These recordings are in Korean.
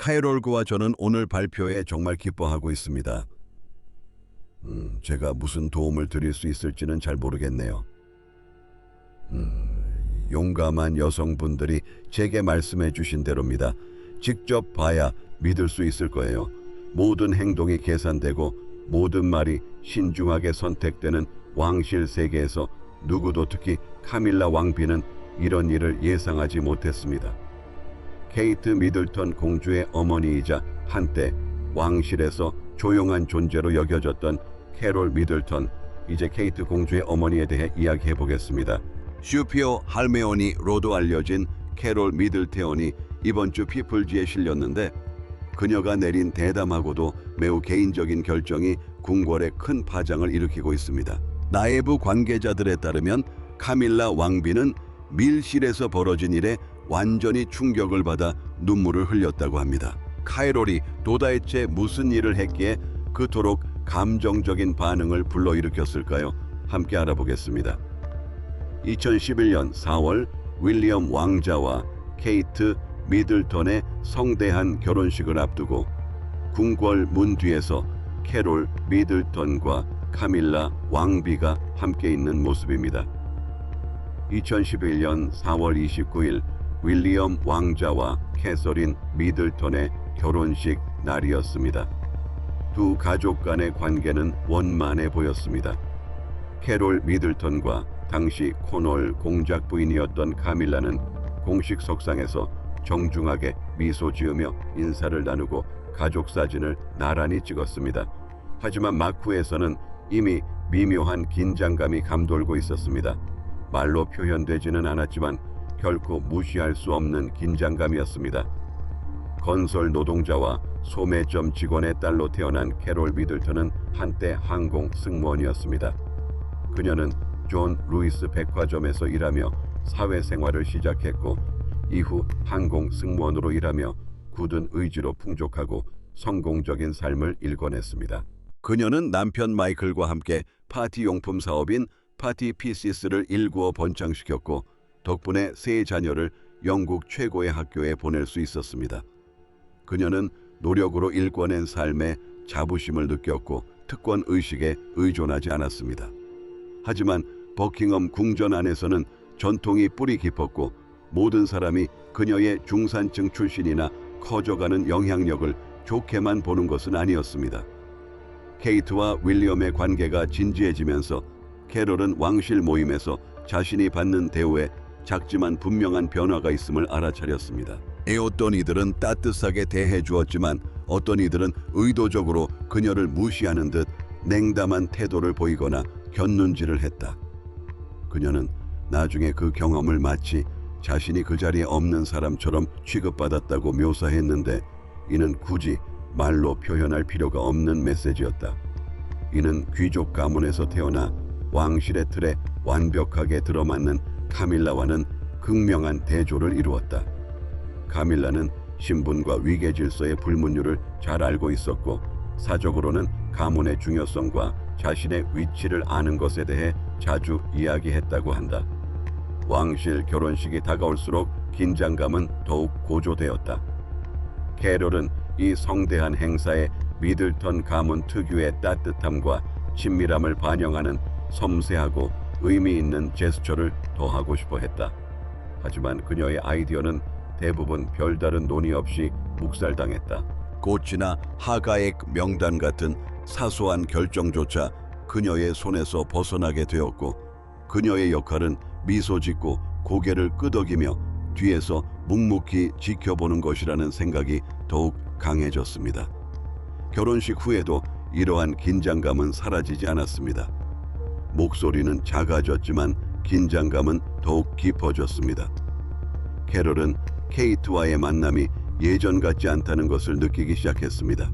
카이롤과 저는 오늘 발표에 정말 기뻐하고 있습니다. 제가 무슨 도움을 드릴 수 있을지는 잘 모르겠네요. 용감한 여성분들이 제게 말씀해 주신 대로입니다. 직접 봐야 믿을 수 있을 거예요. 모든 행동이 계산되고 모든 말이 신중하게 선택되는 왕실 세계에서 누구도 특히 카밀라 왕비는 이런 일을 예상하지 못했습니다. 케이트 미들턴 공주의 어머니이자 한때 왕실에서 조용한 존재로 여겨졌던 캐롤 미들턴, 이제 케이트 공주의 어머니에 대해 이야기해 보겠습니다. 슈피오 할메오니로도 알려진 캐롤 미들테온이 이번 주 피플지에 실렸는데, 그녀가 내린 대담하고도 매우 개인적인 결정이 궁궐에 큰 파장을 일으키고 있습니다. 나해부 관계자들에 따르면 카밀라 왕비는 밀실에서 벌어진 일에 완전히 충격을 받아 눈물을 흘렸다고 합니다. 카이롤이 도대체 무슨 일을 했기에 그토록 감정적인 반응을 불러일으켰을까요? 함께 알아보겠습니다. 2011년 4월 윌리엄 왕자와 케이트 미들턴의 성대한 결혼식을 앞두고 궁궐 문 뒤에서 캐롤 미들턴과 카밀라 왕비가 함께 있는 모습입니다. 2011년 4월 29일 윌리엄 왕자와 캐서린 미들턴의 결혼식 날이었습니다. 두 가족 간의 관계는 원만해 보였습니다. 캐롤 미들턴과 당시 코널 공작 부인이었던 카밀라는 공식 석상에서 정중하게 미소 지으며 인사를 나누고 가족 사진을 나란히 찍었습니다. 하지만 막후에서는 이미 미묘한 긴장감이 감돌고 있었습니다. 말로 표현되지는 않았지만 결코 무시할 수 없는 긴장감이었습니다. 건설 노동자와 소매점 직원의 딸로 태어난 캐롤 미들턴은 한때 항공 승무원이었습니다. 그녀는 존 루이스 백화점에서 일하며 사회생활을 시작했고, 이후 항공 승무원으로 일하며 굳은 의지로 풍족하고 성공적인 삶을 일궈냈습니다. 그녀는 남편 마이클과 함께 파티용품 사업인 파티 피시스를 일구어 번창시켰고, 덕분에 세 자녀를 영국 최고의 학교에 보낼 수 있었습니다. 그녀는 노력으로 일궈낸 삶에 자부심을 느꼈고 특권 의식에 의존하지 않았습니다. 하지만 버킹엄 궁전 안에서는 전통이 뿌리 깊었고, 모든 사람이 그녀의 중산층 출신이나 커져가는 영향력을 좋게만 보는 것은 아니었습니다. 케이트와 윌리엄의 관계가 진지해지면서 캐롤은 왕실 모임에서 자신이 받는 대우에 작지만 분명한 변화가 있음을 알아차렸습니다. 어떤 이들은 따뜻하게 대해 주었지만 어떤 이들은 의도적으로 그녀를 무시하는 듯 냉담한 태도를 보이거나 곁눈질을 했다. 그녀는 나중에 그 경험을 마치 자신이 그 자리에 없는 사람처럼 취급받았다고 묘사했는데, 이는 굳이 말로 표현할 필요가 없는 메시지였다. 이는 귀족 가문에서 태어나 왕실의 틀에 완벽하게 들어맞는 카밀라와는 극명한 대조를 이루었다. 카밀라는 신분과 위계 질서의 불문율을 잘 알고 있었고, 사적으로는 가문의 중요성과 자신의 위치를 아는 것에 대해 자주 이야기했다고 한다. 왕실 결혼식이 다가올수록 긴장감은 더욱 고조되었다. 캐롤은 이 성대한 행사에 미들턴 가문 특유의 따뜻함과 친밀함을 반영하는 섬세하고 의미 있는 제스처를 더하고 싶어 했다. 하지만 그녀의 아이디어는 대부분 별다른 논의 없이 묵살당했다. 꽃이나 하가액 명단 같은 사소한 결정조차 그녀의 손에서 벗어나게 되었고, 그녀의 역할은 미소 짓고 고개를 끄덕이며 뒤에서 묵묵히 지켜보는 것이라는 생각이 더욱 강해졌습니다. 결혼식 후에도 이러한 긴장감은 사라지지 않았습니다. 목소리는 작아졌지만 긴장감은 더욱 깊어졌습니다. 캐롤은 케이트와의 만남이 예전 같지 않다는 것을 느끼기 시작했습니다.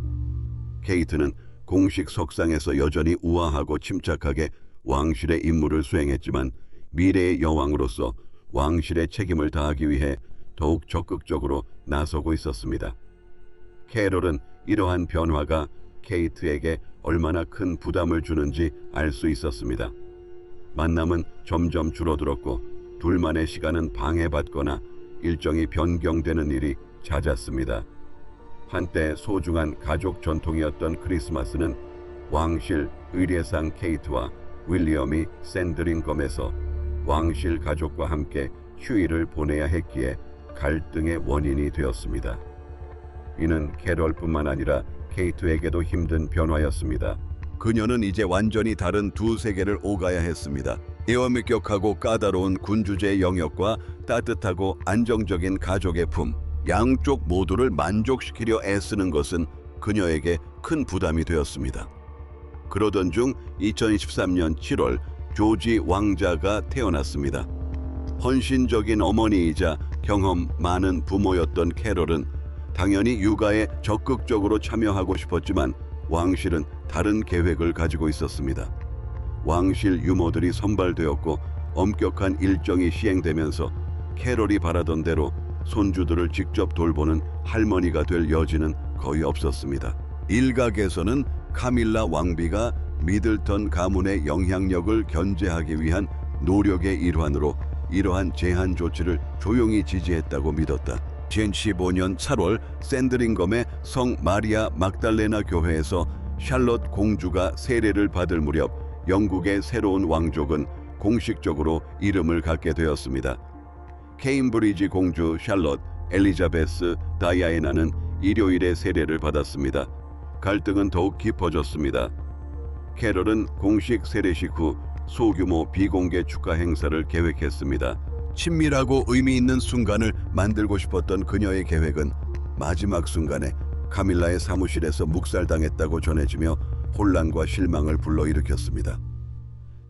케이트는 공식 석상에서 여전히 우아하고 침착하게 왕실의 임무를 수행했지만, 미래의 여왕으로서 왕실의 책임을 다하기 위해 더욱 적극적으로 나서고 있었습니다. 캐롤은 이러한 변화가 케이트에게 얼마나 큰 부담을 주는지 알 수 있었습니다. 만남은 점점 줄어들었고, 둘만의 시간은 방해받거나 일정이 변경되는 일이 잦았습니다. 한때 소중한 가족 전통이었던 크리스마스는 왕실 의례상 케이트와 윌리엄이 샌드링검에서 왕실 가족과 함께 휴일을 보내야 했기에 갈등의 원인이 되었습니다. 이는 캐럴뿐만 아니라 케이트에게도 힘든 변화였습니다. 그녀는 이제 완전히 다른 두 세계를 오가야 했습니다. 애엄격하고 까다로운 군주제의 영역과 따뜻하고 안정적인 가족의 품, 양쪽 모두를 만족시키려 애쓰는 것은 그녀에게 큰 부담이 되었습니다. 그러던 중 2023년 7월 조지 왕자가 태어났습니다. 헌신적인 어머니이자 경험 많은 부모였던 캐럴은 당연히 육아에 적극적으로 참여하고 싶었지만 왕실은 다른 계획을 가지고 있었습니다. 왕실 유모들이 선발되었고 엄격한 일정이 시행되면서 캐럴이 바라던 대로 손주들을 직접 돌보는 할머니가 될 여지는 거의 없었습니다. 일각에서는 카밀라 왕비가 미들턴 가문의 영향력을 견제하기 위한 노력의 일환으로 이러한 제한 조치를 조용히 지지했다고 믿었다. 2015년 8월 샌드링검의 성 마리아 막달레나 교회에서 샬롯 공주가 세례를 받을 무렵 영국의 새로운 왕족은 공식적으로 이름을 갖게 되었습니다. 케임브리지 공주 샬롯 엘리자베스 다이아에나는 일요일에 세례를 받았습니다. 갈등은 더욱 깊어졌습니다. 캐럴은 공식 세례식 후 소규모 비공개 축하 행사를 계획했습니다. 친밀하고 의미 있는 순간을 만들고 싶었던 그녀의 계획은 마지막 순간에 카밀라의 사무실에서 묵살당했다고 전해지며 혼란과 실망을 불러일으켰습니다.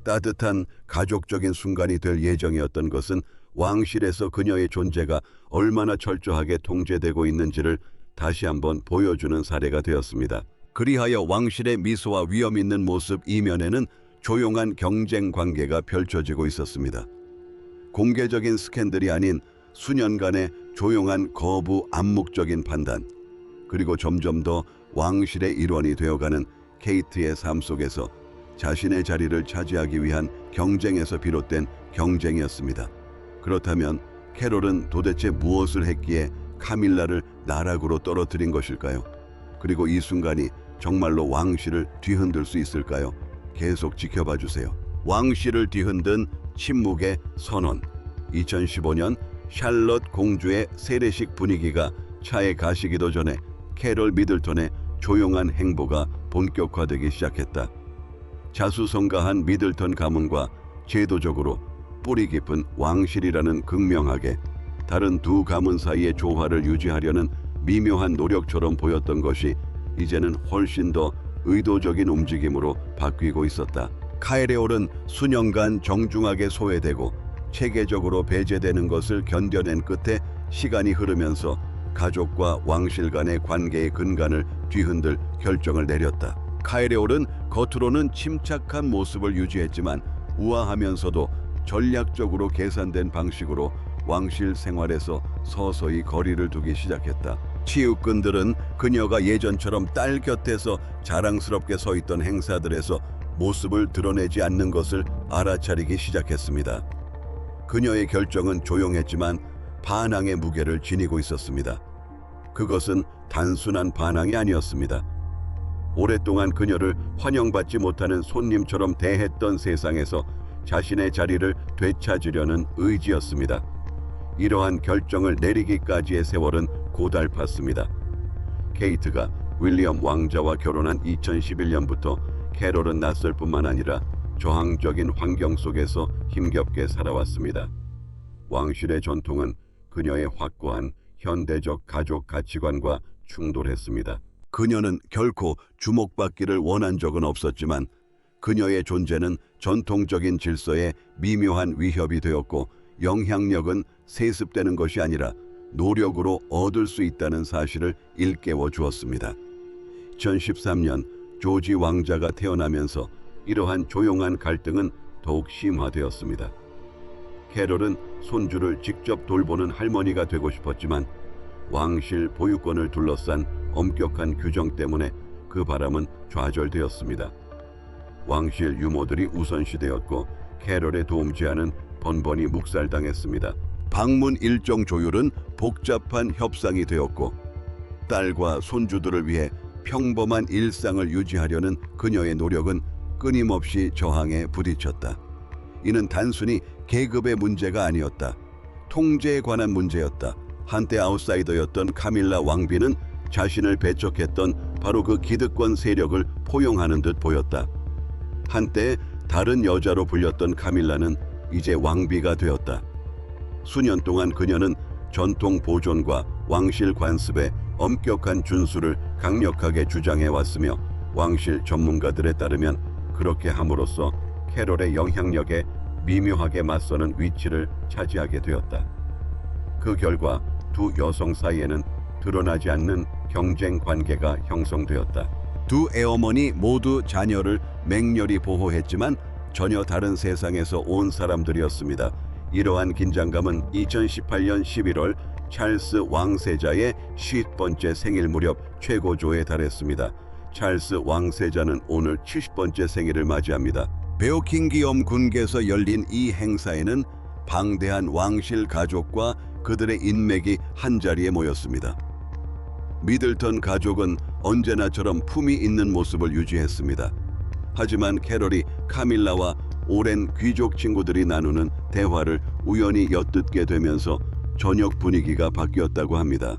따뜻한 가족적인 순간이 될 예정이었던 것은 왕실에서 그녀의 존재가 얼마나 철저하게 통제되고 있는지를 다시 한번 보여주는 사례가 되었습니다. 그리하여 왕실의 미소와 위험 있는 모습 이면에는 조용한 경쟁 관계가 펼쳐지고 있었습니다. 공개적인 스캔들이 아닌 수년간의 조용한 거부 암묵적인 판단, 그리고 점점 더 왕실의 일원이 되어가는 케이트의 삶 속에서 자신의 자리를 차지하기 위한 경쟁에서 비롯된 경쟁이었습니다. 그렇다면 캐롤은 도대체 무엇을 했기에 카밀라를 나락으로 떨어뜨린 것일까요? 그리고 이 순간이 정말로 왕실을 뒤흔들 수 있을까요? 계속 지켜봐 주세요. 왕실을 뒤흔든 침묵의 선언. 2015년 샬럿 공주의 세례식 분위기가 차에 가시기도 전에 캐럴 미들턴의 조용한 행보가 본격화되기 시작했다. 자수성가한 미들턴 가문과 제도적으로 뿌리 깊은 왕실이라는 극명하게 다른 두 가문 사이의 조화를 유지하려는 미묘한 노력처럼 보였던 것이 이제는 훨씬 더 의도적인 움직임으로 바뀌고 있었다. 카에레올은 수년간 정중하게 소외되고 체계적으로 배제되는 것을 견뎌낸 끝에 시간이 흐르면서 가족과 왕실 간의 관계의 근간을 뒤흔들 결정을 내렸다. 카에레올은 겉으로는 침착한 모습을 유지했지만 우아하면서도 전략적으로 계산된 방식으로 왕실 생활에서 서서히 거리를 두기 시작했다. 치육꾼들은 그녀가 예전처럼 딸 곁에서 자랑스럽게 서 있던 행사들에서 모습을 드러내지 않는 것을 알아차리기 시작했습니다. 그녀의 결정은 조용했지만 반항의 무게를 지니고 있었습니다. 그것은 단순한 반항이 아니었습니다. 오랫동안 그녀를 환영받지 못하는 손님처럼 대했던 세상에서 자신의 자리를 되찾으려는 의지였습니다. 이러한 결정을 내리기까지의 세월은 고달팠습니다. 케이트가 윌리엄 왕자와 결혼한 2011년부터 캐롤은 낯설 뿐만 아니라 저항적인 환경 속에서 힘겹게 살아왔습니다. 왕실의 전통은 그녀의 확고한 현대적 가족 가치관과 충돌했습니다. 그녀는 결코 주목받기를 원한 적은 없었지만 그녀의 존재는 전통적인 질서에 미묘한 위협이 되었고 영향력은 세습되는 것이 아니라 노력으로 얻을 수 있다는 사실을 일깨워 주었습니다. 2013년 조지 왕자가 태어나면서 이러한 조용한 갈등은 더욱 심화되었습니다. 캐롤은 손주를 직접 돌보는 할머니가 되고 싶었지만 왕실 보유권을 둘러싼 엄격한 규정 때문에 그 바람은 좌절되었습니다. 왕실 유모들이 우선시되었고 캐롤의 도움 제안은 번번이 묵살당했습니다. 방문 일정 조율은 복잡한 협상이 되었고 딸과 손주들을 위해 평범한 일상을 유지하려는 그녀의 노력은 끊임없이 저항에 부딪혔다. 이는 단순히 계급의 문제가 아니었다. 통제에 관한 문제였다. 한때 아웃사이더였던 카밀라 왕비는 자신을 배척했던 바로 그 기득권 세력을 포용하는 듯 보였다. 한때 다른 여자로 불렸던 카밀라는 이제 왕비가 되었다. 수년 동안 그녀는 전통 보존과 왕실 관습의 엄격한 준수를 강력하게 주장해 왔으며 왕실 전문가들에 따르면 그렇게 함으로써 캐롤의 영향력에 미묘하게 맞서는 위치를 차지하게 되었다. 그 결과 두 여성 사이에는 드러나지 않는 경쟁 관계가 형성되었다. 두 애어머니 모두 자녀를 맹렬히 보호했지만 전혀 다른 세상에서 온 사람들이었습니다. 이러한 긴장감은 2018년 11월 찰스 왕세자의 50번째 생일 무렵 최고조에 달했습니다. 찰스 왕세자는 오늘 70번째 생일을 맞이합니다. 베어킹기엄 궁에서 열린 이 행사에는 방대한 왕실 가족과 그들의 인맥이 한자리에 모였습니다. 미들턴 가족은 언제나처럼 품위 있는 모습을 유지했습니다. 하지만 캐롤이 카밀라와 오랜 귀족 친구들이 나누는 대화를 우연히 엿듣게 되면서 저녁 분위기가 바뀌었다고 합니다.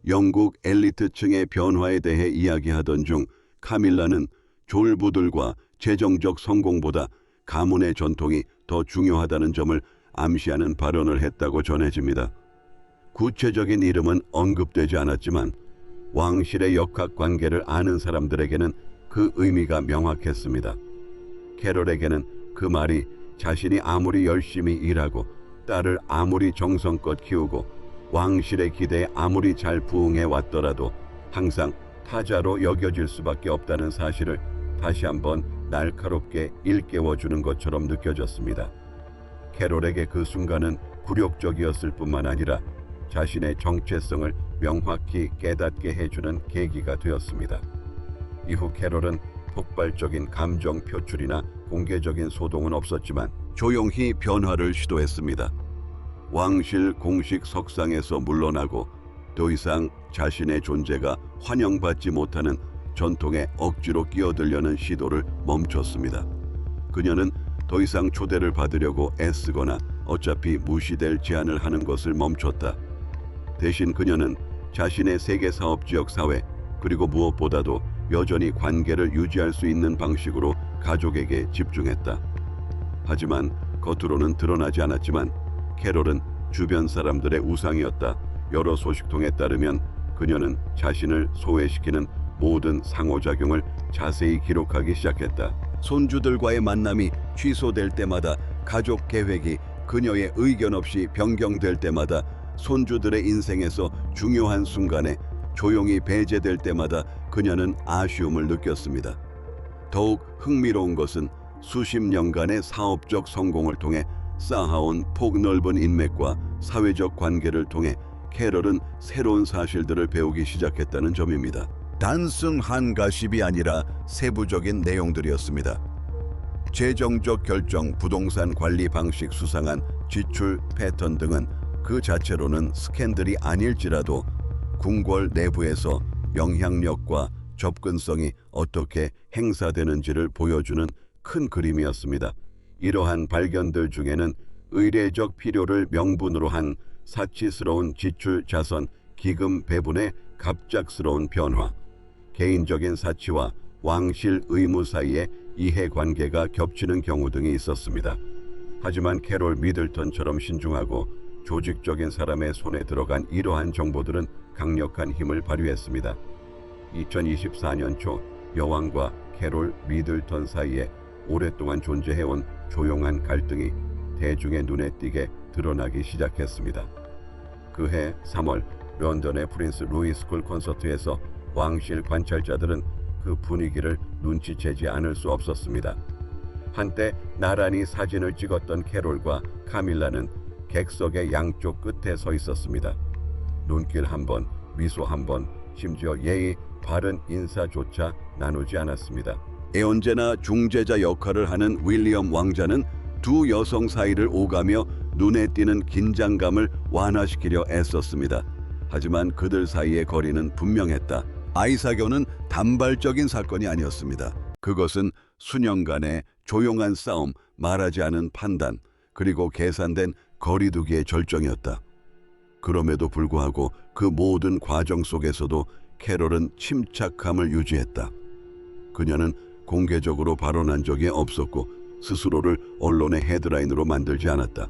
영국 엘리트층의 변화에 대해 이야기하던 중 카밀라는 졸부들과 재정적 성공보다 가문의 전통이 더 중요하다는 점을 암시하는 발언을 했다고 전해집니다. 구체적인 이름은 언급되지 않았지만 왕실의 역학관계를 아는 사람들에게는 그 의미가 명확했습니다. 캐롤에게는 그 말이 자신이 아무리 열심히 일하고 딸을 아무리 정성껏 키우고 왕실의 기대에 아무리 잘 부응해 왔더라도 항상 타자로 여겨질 수밖에 없다는 사실을 다시 한번 날카롭게 일깨워주는 것처럼 느껴졌습니다. 캐롤에게 그 순간은 굴욕적이었을 뿐만 아니라 자신의 정체성을 명확히 깨닫게 해주는 계기가 되었습니다. 이후 캐롤은 폭발적인 감정 표출이나 공개적인 소동은 없었지만 조용히 변화를 시도했습니다. 왕실 공식 석상에서 물러나고 더 이상 자신의 존재가 환영받지 못하는 전통에 억지로 끼어들려는 시도를 멈췄습니다. 그녀는 더 이상 초대를 받으려고 애쓰거나 어차피 무시될 제안을 하는 것을 멈췄다. 대신 그녀는 자신의 세계사업지역 사회 그리고 무엇보다도 여전히 관계를 유지할 수 있는 방식으로 가족에게 집중했다. 하지만 겉으로는 드러나지 않았지만 캐롤은 주변 사람들의 우상이었다. 여러 소식통에 따르면 그녀는 자신을 소외시키는 모든 상호작용을 자세히 기록하기 시작했다. 손주들과의 만남이 취소될 때마다 가족 계획이 그녀의 의견 없이 변경될 때마다 손주들의 인생에서 중요한 순간에 조용히 배제될 때마다 그녀는 아쉬움을 느꼈습니다. 더욱 흥미로운 것은 수십 년간의 사업적 성공을 통해 쌓아온 폭넓은 인맥과 사회적 관계를 통해 캐럴은 새로운 사실들을 배우기 시작했다는 점입니다. 단순한 가십이 아니라 세부적인 내용들이었습니다. 재정적 결정, 부동산 관리 방식, 수상한 지출 패턴 등은 그 자체로는 스캔들이 아닐지라도 궁궐 내부에서 영향력과 접근성이 어떻게 행사되는지를 보여주는 큰 그림이었습니다. 이러한 발견들 중에는 의례적 필요를 명분으로 한 사치스러운 지출 자선 기금 배분의 갑작스러운 변화, 개인적인 사치와 왕실 의무 사이의 이해관계가 겹치는 경우 등이 있었습니다. 하지만 캐롤 미들턴처럼 신중하고 조직적인 사람의 손에 들어간 이러한 정보들은 강력한 힘을 발휘했습니다. 2024년 초 여왕과 캐롤 미들턴 사이에 오랫동안 존재해온 조용한 갈등이 대중의 눈에 띄게 드러나기 시작했습니다. 그해 3월 런던의 프린스 루이 스쿨 콘서트에서 왕실 관찰자들은 그 분위기를 눈치채지 않을 수 없었습니다. 한때 나란히 사진을 찍었던 캐롤과 카밀라는 객석의 양쪽 끝에 서 있었습니다. 눈길 한 번, 미소 한 번, 심지어 예의 바른 인사조차 나누지 않았습니다. 언제나 중재자 역할을 하는 윌리엄 왕자는 두 여성 사이를 오가며 눈에 띄는 긴장감을 완화시키려 애썼습니다. 하지만 그들 사이의 거리는 분명했다. 아이사교는 단발적인 사건이 아니었습니다. 그것은 수년간의 조용한 싸움, 말하지 않은 판단, 그리고 계산된 거리두기의 절정이었다. 그럼에도 불구하고 그 모든 과정 속에서도 캐롤은 침착함을 유지했다. 그녀는 공개적으로 발언한 적이 없었고 스스로를 언론의 헤드라인으로 만들지 않았다.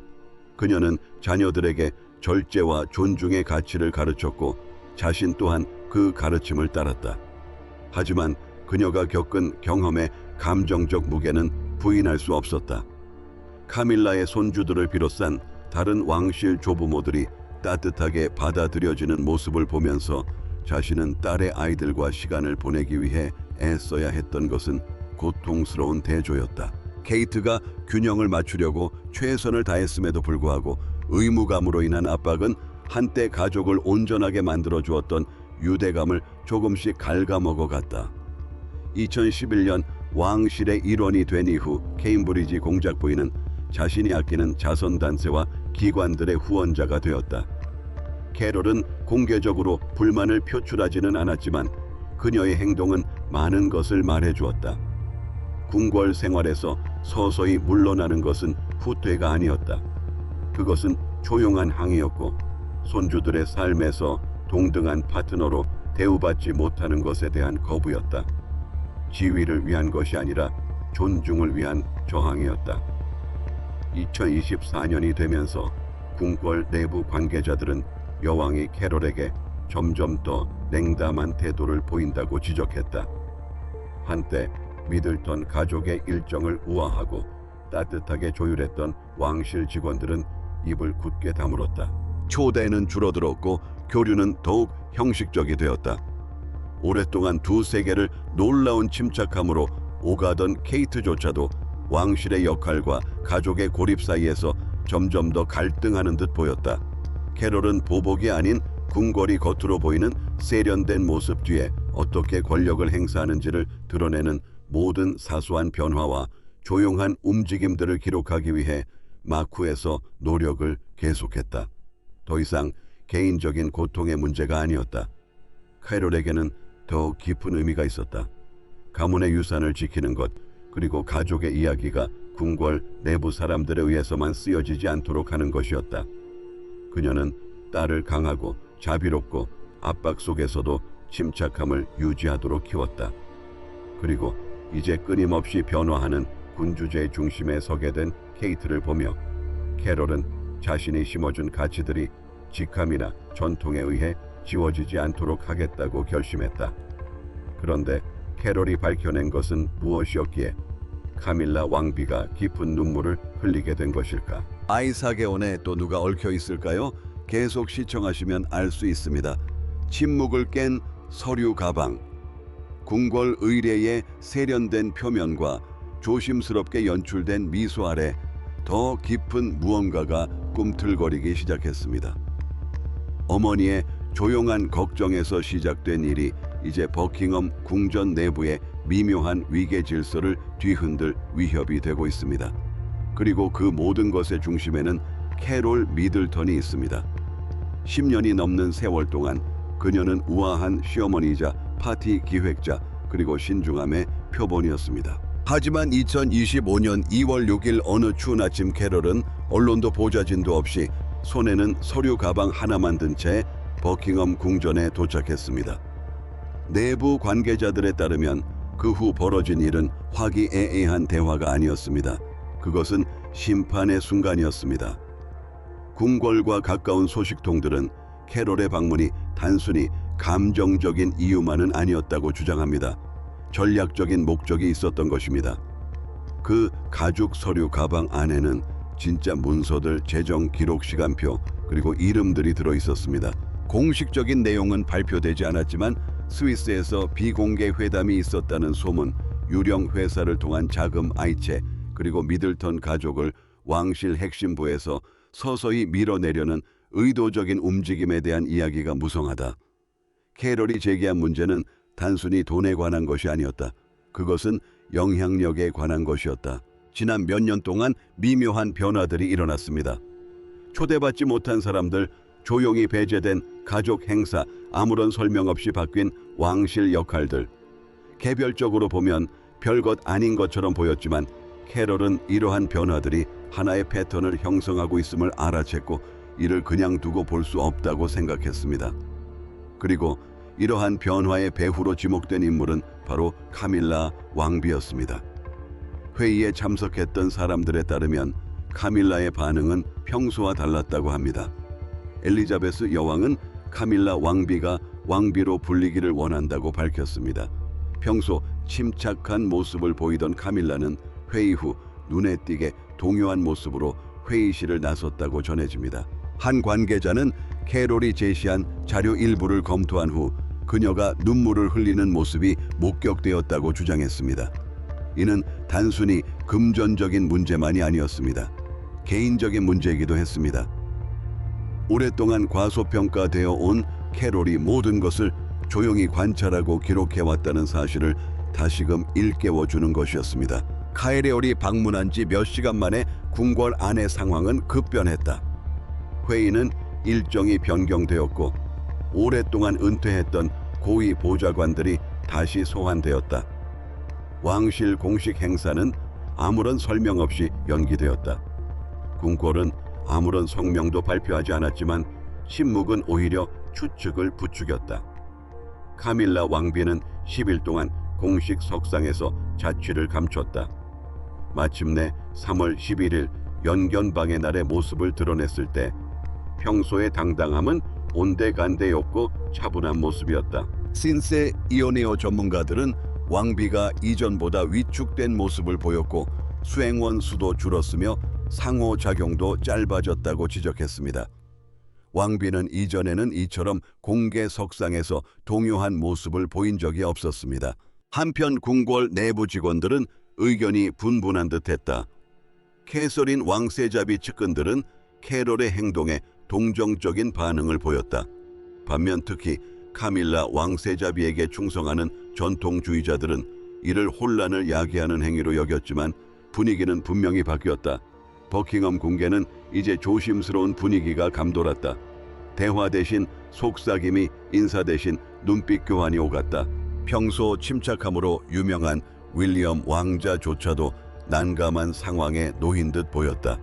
그녀는 자녀들에게 절제와 존중의 가치를 가르쳤고 자신 또한 그 가르침을 따랐다. 하지만 그녀가 겪은 경험의 감정적 무게는 부인할 수 없었다. 카밀라의 손주들을 비롯한 다른 왕실 조부모들이 따뜻하게 받아들여지는 모습을 보면서 자신은 딸의 아이들과 시간을 보내기 위해 애써야 했던 것은 고통스러운 대조였다. 케이트가 균형을 맞추려고 최선을 다했음에도 불구하고 의무감으로 인한 압박은 한때 가족을 온전하게 만들어 주었던 유대감을 조금씩 갉아먹어 갔다. 2011년 왕실의 일원이 된 이후 케임브리지 공작 부인은 자신이 아끼는 자선단체와 기관들의 후원자가 되었다. 캐롤은 공개적으로 불만을 표출하지는 않았지만 그녀의 행동은 많은 것을 말해주었다. 궁궐 생활에서 서서히 물러나는 것은 후퇴가 아니었다. 그것은 조용한 항의였고 손주들의 삶에서 동등한 파트너로 대우받지 못하는 것에 대한 거부였다. 지위를 위한 것이 아니라 존중을 위한 저항이었다. 2024년이 되면서 궁궐 내부 관계자들은 여왕이 캐롤에게 점점 더 냉담한 태도를 보인다고 지적했다. 한때 미들턴 가족의 일정을 우아하고 따뜻하게 조율했던 왕실 직원들은 입을 굳게 다물었다. 초대는 줄어들었고 교류는 더욱 형식적이 되었다. 오랫동안 두 세계를 놀라운 침착함으로 오가던 케이트조차도 왕실의 역할과 가족의 고립 사이에서 점점 더 갈등하는 듯 보였다. 캐롤은 보복이 아닌 궁궐이 겉으로 보이는 세련된 모습 뒤에 어떻게 권력을 행사하는지를 드러내는 모든 사소한 변화와 조용한 움직임들을 기록하기 위해 마쿠에서 노력을 계속했다. 더 이상 개인적인 고통의 문제가 아니었다. 캐롤에게는 더 깊은 의미가 있었다. 가문의 유산을 지키는 것, 그리고 가족의 이야기가 궁궐 내부 사람들에 의해서만 쓰여지지 않도록 하는 것이었다. 그녀는 딸을 강하고 자비롭고 압박 속에서도 침착함을 유지하도록 키웠다. 그리고 이제 끊임없이 변화하는 군주제의 중심에 서게 된 케이트를 보며 캐롤은 자신이 심어준 가치들이 직함이나 전통에 의해 지워지지 않도록 하겠다고 결심했다. 그런데 캐롤이 밝혀낸 것은 무엇이었기에 카밀라 왕비가 깊은 눈물을 흘리게 된 것일까? 아이사게온에 또 누가 얽혀 있을까요? 계속 시청하시면 알 수 있습니다. 침묵을 깬 서류 가방. 궁궐 의례의 세련된 표면과 조심스럽게 연출된 미소 아래 더 깊은 무언가가 꿈틀거리기 시작했습니다. 어머니의 조용한 걱정에서 시작된 일이 이제 버킹엄 궁전 내부의 미묘한 위계 질서를 뒤흔들 위협이 되고 있습니다. 그리고 그 모든 것의 중심에는 캐롤 미들턴이 있습니다. 10년이 넘는 세월 동안 그녀는 우아한 시어머니이자 파티 기획자 그리고 신중함의 표본이었습니다. 하지만 2025년 2월 6일 어느 추운 아침 캐롤은 언론도 보좌진도 없이 손에는 서류 가방 하나만 든 채 버킹엄 궁전에 도착했습니다. 내부 관계자들에 따르면 그 후 벌어진 일은 화기애애한 대화가 아니었습니다. 그것은 심판의 순간이었습니다. 궁궐과 가까운 소식통들은 캐롤의 방문이 단순히 감정적인 이유만은 아니었다고 주장합니다. 전략적인 목적이 있었던 것입니다. 그 가죽 서류 가방 안에는 진짜 문서들, 재정 기록 시간표, 그리고 이름들이 들어 있었습니다. 공식적인 내용은 발표되지 않았지만 스위스에서 비공개 회담이 있었다는 소문, 유령 회사를 통한 자금 아이체, 그리고 미들턴 가족을 왕실 핵심부에서 서서히 밀어내려는 의도적인 움직임에 대한 이야기가 무성하다. 캐롤이 제기한 문제는 단순히 돈에 관한 것이 아니었다. 그것은 영향력에 관한 것이었다. 지난 몇 년 동안 미묘한 변화들이 일어났습니다. 초대받지 못한 사람들, 조용히 배제된 가족 행사, 아무런 설명 없이 바뀐 왕실 역할들. 개별적으로 보면 별것 아닌 것처럼 보였지만 캐럴은 이러한 변화들이 하나의 패턴을 형성하고 있음을 알아챘고 이를 그냥 두고 볼 수 없다고 생각했습니다. 그리고 이러한 변화의 배후로 지목된 인물은 바로 카밀라 왕비였습니다. 회의에 참석했던 사람들에 따르면 카밀라의 반응은 평소와 달랐다고 합니다. 엘리자베스 여왕은 카밀라 왕비가 왕비로 불리기를 원한다고 밝혔습니다. 평소 침착한 모습을 보이던 카밀라는 회의 후 눈에 띄게 동요한 모습으로 회의실을 나섰다고 전해집니다. 한 관계자는 캐롤이 제시한 자료 일부를 검토한 후 그녀가 눈물을 흘리는 모습이 목격되었다고 주장했습니다. 이는 단순히 금전적인 문제만이 아니었습니다. 개인적인 문제이기도 했습니다. 오랫동안 과소평가되어 온 캐롤이 모든 것을 조용히 관찰하고 기록해왔다는 사실을 다시금 일깨워주는 것이었습니다. 카에레올이 방문한 지 몇 시간 만에 궁궐 안의 상황은 급변했다. 회의는 일정이 변경되었고 오랫동안 은퇴했던 고위 보좌관들이 다시 소환되었다. 왕실 공식 행사는 아무런 설명 없이 연기되었다. 궁궐은 아무런 성명도 발표하지 않았지만 침묵은 오히려 추측을 부추겼다. 카밀라 왕비는 10일 동안 공식 석상에서 자취를 감췄다. 마침내 3월 11일 연견방의 날의 모습을 드러냈을 때 평소의 당당함은 온데간데였고 차분한 모습이었다. 신세 이오네오 전문가들은 왕비가 이전보다 위축된 모습을 보였고 수행원 수도 줄었으며 상호작용도 짧아졌다고 지적했습니다. 왕비는 이전에는 이처럼 공개 석상에서 동요한 모습을 보인 적이 없었습니다. 한편 궁궐 내부 직원들은 의견이 분분한 듯했다. 캐서린 왕세자비 측근들은 캐럴의 행동에 동정적인 반응을 보였다. 반면 특히 카밀라 왕세자비에게 충성하는 전통주의자들은 이를 혼란을 야기하는 행위로 여겼지만 분위기는 분명히 바뀌었다. 버킹엄 궁계는 이제 조심스러운 분위기가 감돌았다. 대화 대신 속삭임이, 인사 대신 눈빛 교환이 오갔다. 평소 침착함으로 유명한 윌리엄 왕자조차도 난감한 상황에 놓인 듯 보였다.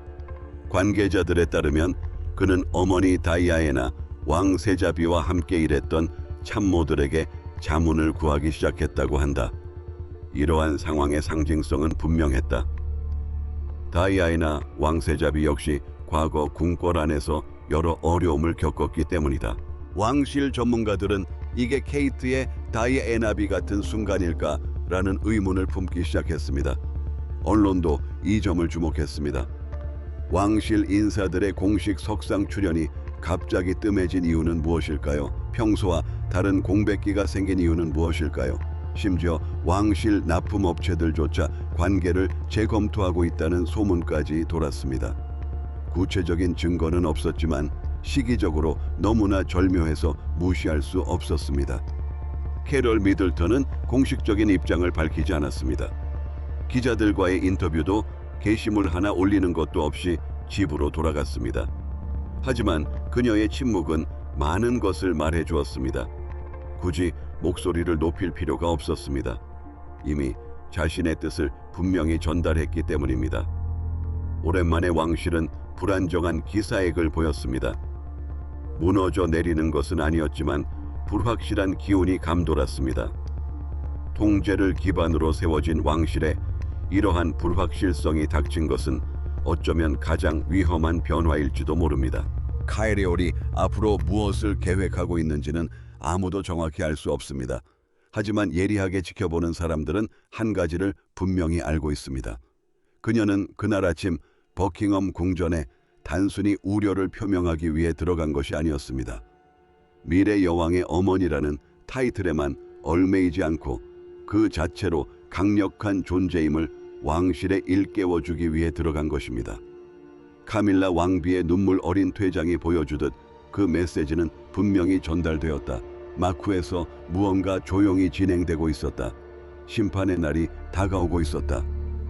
관계자들에 따르면 그는 어머니 다이아에나 왕세자비와 함께 일했던 참모들에게 자문을 구하기 시작했다고 한다. 이러한 상황의 상징성은 분명했다. 다이아에나 왕세자비 역시 과거 궁궐 안에서 여러 어려움을 겪었기 때문이다. 왕실 전문가들은 이게 케이트의 다이애나비 같은 순간일까라는 의문을 품기 시작했습니다. 언론도 이 점을 주목했습니다. 왕실 인사들의 공식 석상 출연이 갑자기 뜸해진 이유는 무엇일까요? 평소와 다른 공백기가 생긴 이유는 무엇일까요? 심지어 왕실 납품업체들조차 관계를 재검토하고 있다는 소문까지 돌았습니다. 구체적인 증거는 없었지만 시기적으로 너무나 절묘해서 무시할 수 없었습니다. 캐럴 미들턴은 공식적인 입장을 밝히지 않았습니다. 기자들과의 인터뷰도 게시물 하나 올리는 것도 없이 집으로 돌아갔습니다. 하지만 그녀의 침묵은 많은 것을 말해 주었습니다. 굳이 목소리를 높일 필요가 없었습니다. 이미 자신의 뜻을 분명히 전달했기 때문입니다. 오랜만에 왕실은 불안정한 기사액을 보였습니다. 무너져 내리는 것은 아니었지만 불확실한 기운이 감돌았습니다. 통제를 기반으로 세워진 왕실에 이러한 불확실성이 닥친 것은 어쩌면 가장 위험한 변화일지도 모릅니다. 카에레올이 앞으로 무엇을 계획하고 있는지는 아무도 정확히 알 수 없습니다. 하지만 예리하게 지켜보는 사람들은 한 가지를 분명히 알고 있습니다. 그녀는 그날 아침 버킹엄 궁전에 단순히 우려를 표명하기 위해 들어간 것이 아니었습니다. 미래 여왕의 어머니라는 타이틀에만 얽매이지 않고 그 자체로 강력한 존재임을 왕실에 일깨워주기 위해 들어간 것입니다. 카밀라 왕비의 눈물 어린 퇴장이 보여주듯 그 메시지는 분명히 전달되었다. 마쿠에서 무언가 조용히 진행되고 있었다. 심판의 날이 다가오고 있었다.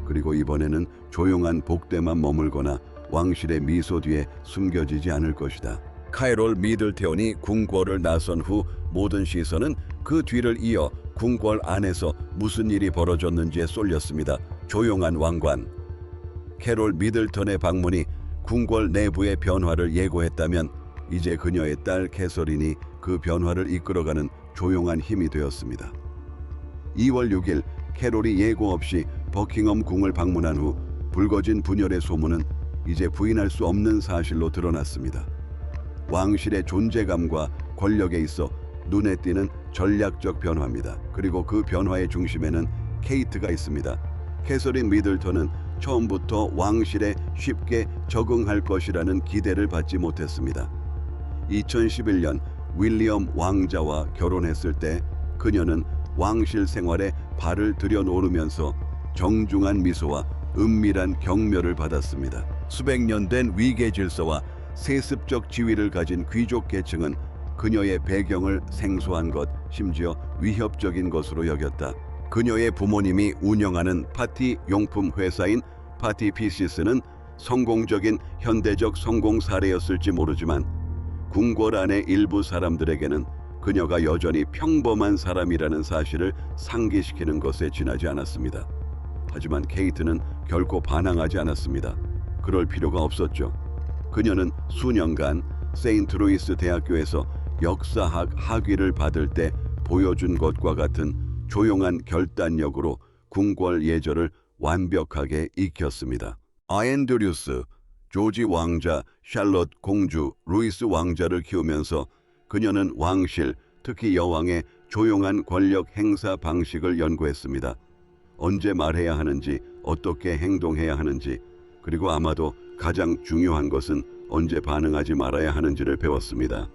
그리고 이번에는 조용한 복대만 머물거나 왕실의 미소 뒤에 숨겨지지 않을 것이다. 카이롤 미들테온이 궁궐을 나선 후 모든 시선은 그 뒤를 이어 궁궐 안에서 무슨 일이 벌어졌는지에 쏠렸습니다. 조용한 왕관. 캐롤 미들턴의 방문이 궁궐 내부의 변화를 예고했다면 이제 그녀의 딸 캐서린이 그 변화를 이끌어가는 조용한 힘이 되었습니다. 2월 6일 캐롤이 예고 없이 버킹엄 궁을 방문한 후 불거진 분열의 소문은 이제 부인할 수 없는 사실로 드러났습니다. 왕실의 존재감과 권력에 있어 눈에 띄는 전략적 변화입니다. 그리고 그 변화의 중심에는 케이트가 있습니다. 캐서린 미들턴은 처음부터 왕실에 쉽게 적응할 것이라는 기대를 받지 못했습니다. 2011년 윌리엄 왕자와 결혼했을 때 그녀는 왕실 생활에 발을 들여놓으면서 정중한 미소와 은밀한 경멸을 받았습니다. 수백 년 된 위계 질서와 세습적 지위를 가진 귀족 계층은 그녀의 배경을 생소한 것, 심지어 위협적인 것으로 여겼다. 그녀의 부모님이 운영하는 파티 용품 회사인 파티 피시스는 성공적인 현대적 성공 사례였을지 모르지만 궁궐 안의 일부 사람들에게는 그녀가 여전히 평범한 사람이라는 사실을 상기시키는 것에 지나지 않았습니다. 하지만 케이트는 결코 반항하지 않았습니다. 그럴 필요가 없었죠. 그녀는 수년간 세인트루이스 대학교에서 역사학 학위를 받을 때 보여준 것과 같은 조용한 결단력으로 궁궐 예절을 완벽하게 익혔습니다. 아앤드류스, 조지 왕자, 샬롯 공주, 루이스 왕자를 키우면서 그녀는 왕실, 특히 여왕의 조용한 권력 행사 방식을 연구했습니다. 언제 말해야 하는지, 어떻게 행동해야 하는지, 그리고 아마도 가장 중요한 것은 언제 반응하지 말아야 하는지를 배웠습니다.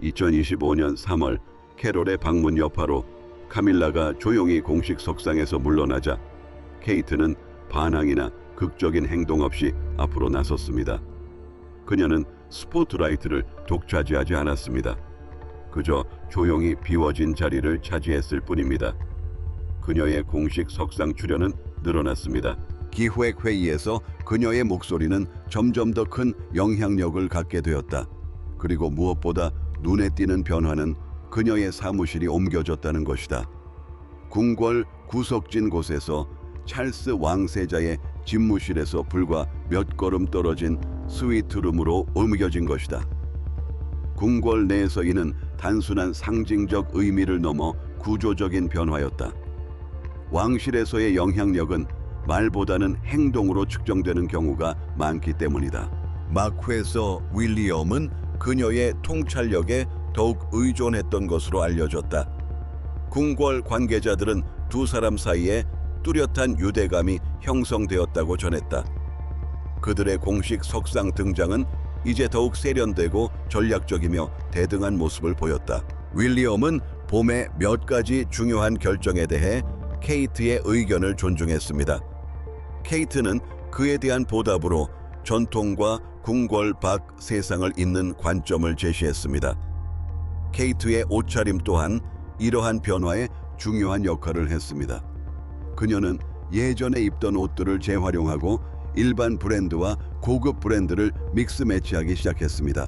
2025년 3월 캐롤의 방문 여파로 카밀라가 조용히 공식 석상에서 물러나자 케이트는 반항이나 극적인 행동 없이 앞으로 나섰습니다. 그녀는 스포트라이트를 독차지하지 않았습니다. 그저 조용히 비워진 자리를 차지했을 뿐입니다. 그녀의 공식 석상 출연은 늘어났습니다. 기획회의에서 그녀의 목소리는 점점 더 큰 영향력을 갖게 되었다. 그리고 무엇보다 눈에 띄는 변화는 그녀의 사무실이 옮겨졌다는 것이다. 궁궐 구석진 곳에서 찰스 왕세자의 집무실에서 불과 몇 걸음 떨어진 스위트룸으로 옮겨진 것이다. 궁궐 내에서 이는 단순한 상징적 의미를 넘어 구조적인 변화였다. 왕실에서의 영향력은 말보다는 행동으로 측정되는 경우가 많기 때문이다. 마크에서 윌리엄은 그녀의 통찰력에 더욱 의존했던 것으로 알려졌다. 궁궐 관계자들은 두 사람 사이에 뚜렷한 유대감이 형성되었다고 전했다. 그들의 공식 석상 등장은 이제 더욱 세련되고 전략적이며 대등한 모습을 보였다. 윌리엄은 봄의 몇 가지 중요한 결정에 대해 케이트의 의견을 존중했습니다. 케이트는 그에 대한 보답으로 전통과 궁궐 밖 세상을 잇는 관점을 제시했습니다. 케이트의 옷차림 또한 이러한 변화에 중요한 역할을 했습니다. 그녀는 예전에 입던 옷들을 재활용하고 일반 브랜드와 고급 브랜드를 믹스 매치하기 시작했습니다.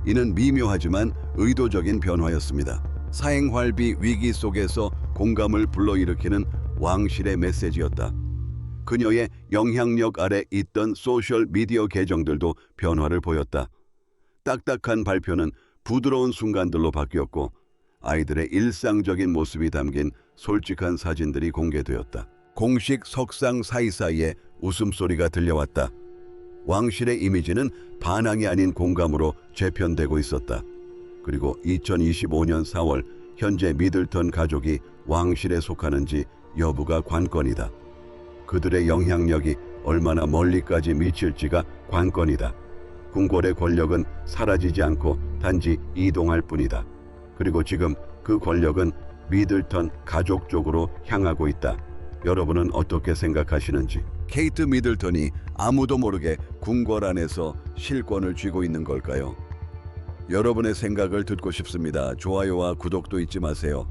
이는 미묘하지만 의도적인 변화였습니다. 사행활비 위기 속에서 공감을 불러일으키는 왕실의 메시지였다. 그녀의 영향력 아래 있던 소셜 미디어 계정들도 변화를 보였다. 딱딱한 발표는 부드러운 순간들로 바뀌었고 아이들의 일상적인 모습이 담긴 솔직한 사진들이 공개되었다. 공식 석상 사이사이에 웃음소리가 들려왔다. 왕실의 이미지는 반항이 아닌 공감으로 재편되고 있었다. 그리고 2025년 4월 현재 미들턴 가족이 왕실에 속하는지 여부가 관건이다. 그들의 영향력이 얼마나 멀리까지 미칠지가 관건이다. 궁궐의 권력은 사라지지 않고 단지 이동할 뿐이다. 그리고 지금 그 권력은 미들턴 가족 쪽으로 향하고 있다. 여러분은 어떻게 생각하시는지? 케이트 미들턴이 아무도 모르게 궁궐 안에서 실권을 쥐고 있는 걸까요? 여러분의 생각을 듣고 싶습니다. 좋아요와 구독도 잊지 마세요.